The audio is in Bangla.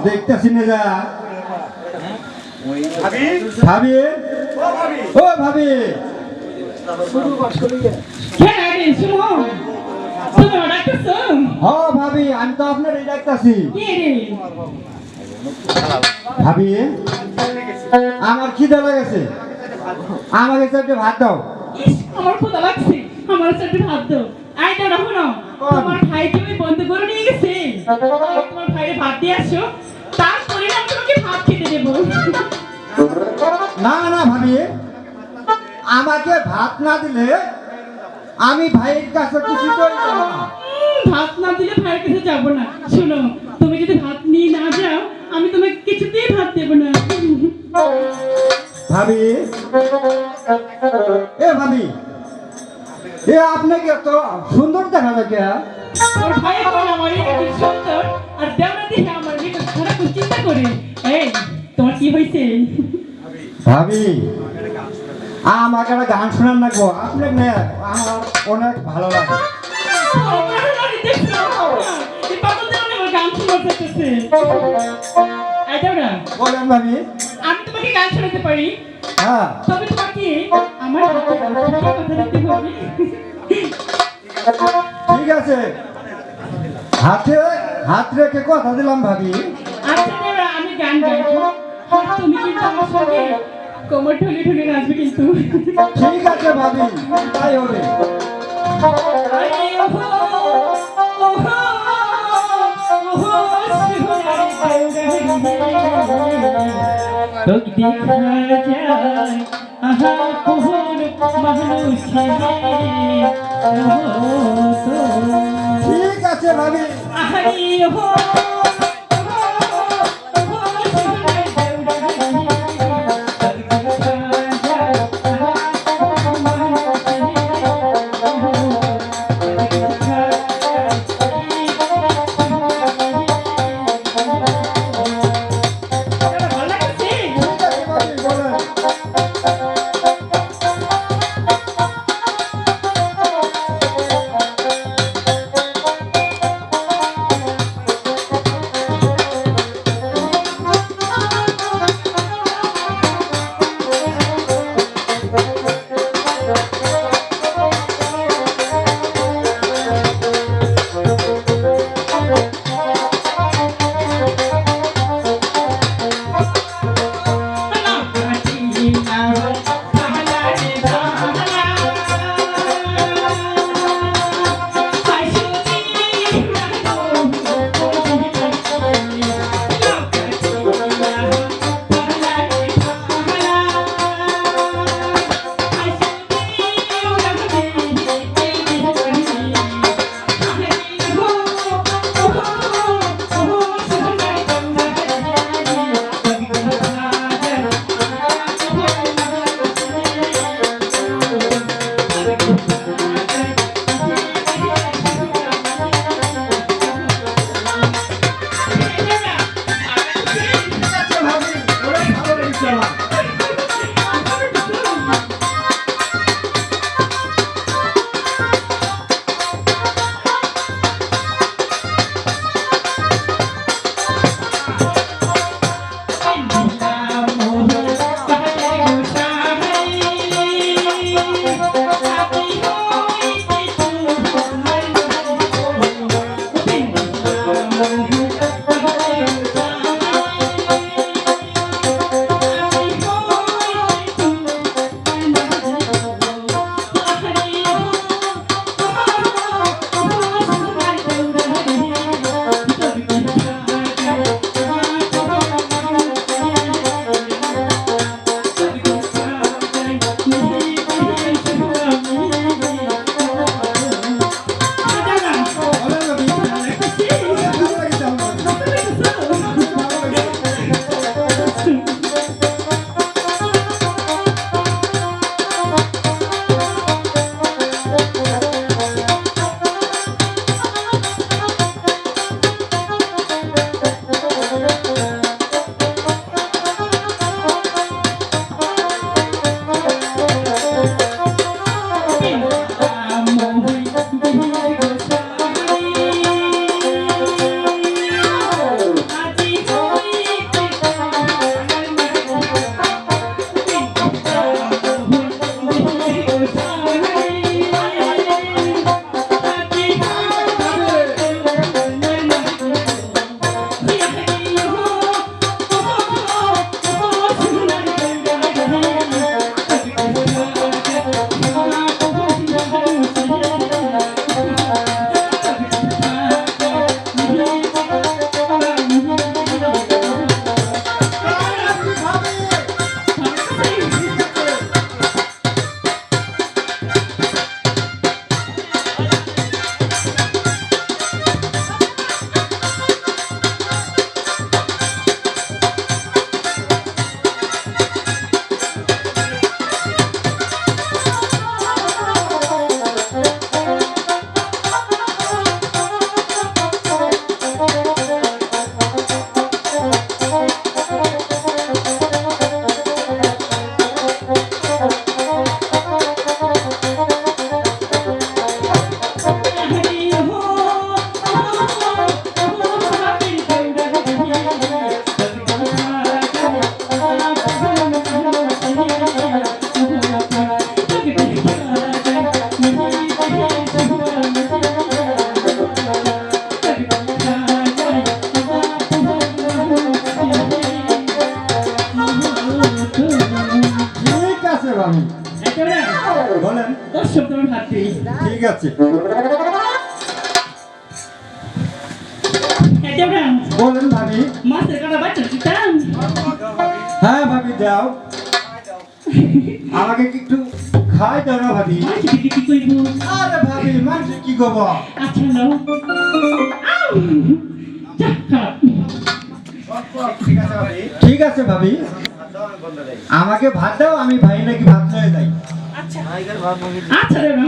দেখতেছি না যা ভাবি ও ভাবি ও ভাবি আমি তো আপনার এই ডাকতেছি ভাবি আমার খিদে লেগেছে আমাকে চারটে ভাত দাও আমার ক্ষুধা লাগছে আমার চারটে ভাত দাও আই দাও রাখো না তোমার ভাইকে আমি বন্ধ করে নিয়ে গেছে তোমার ভাইরে ভাত দিয়ে আসো তারপরে আমি তোমাকে ভাত খেতে দেবো না না ভাবি আমাকে ভাত না দিলে আমি ভাইয়ের কাছে খুশি করি না ভাত না দিলে ভাইয়ের কাছে যাবো না শোনো তুমি যদি ভাত নিয়ে না যাও আমি তোমাকে কিছুতেই ভাত দেবো না ভাবি এ ভাবি এ আপনাকে এত সুন্দর দেখা যায় ওর ভাই এখন আমার এই সুন্দর আর দেওয়া দিয়ে আমার মেয়ে খারাপ চিন্তা করে এই তোমার কি হয়েছে ভাবি আমাকে একটা গান শোনান না গো আপনার না আমার অনেক ভালো লাগে বলেন ভাবি আমি তোমাকে গান শোনাতে পারি হ্যাঁ তবে তোমাকে আমার কথা দিতে হবে ঠিক আছে হাতে হাত রেখে কথা দিলাম ভাবি আচ্ছা দাদা আমি গান গাইবো আর তুমি কিন্তু আমার সঙ্গে কোমর ঠুলে ঠুলে নাচবে কিন্তু ঠিক আছে ভাবি তাই হবে তোকে দেখা যায় আহা কোহর মানুষ ঠিক আছে ভাবি আহারি হো ঠিক আছে ভাবি বলেন লাগছে ঠিক আছে হ্যাঁ দেবরা বলেন ভাবি মাছের কাটা বাচ্চা দিতাম হ্যাঁ ভাবি দাও আমাকে কি একটু খাই দাও না ভাবি মাছ দিদি কি করব আরে ভাবি মানুষ কি করবো আচ্ছা নাও আউ যা খারাপ ঠিক আছে ভাবি আমাকে ভাত দাও আমি ভাই নাকি ভাত লয়ে যাই আচ্ছা দেবরা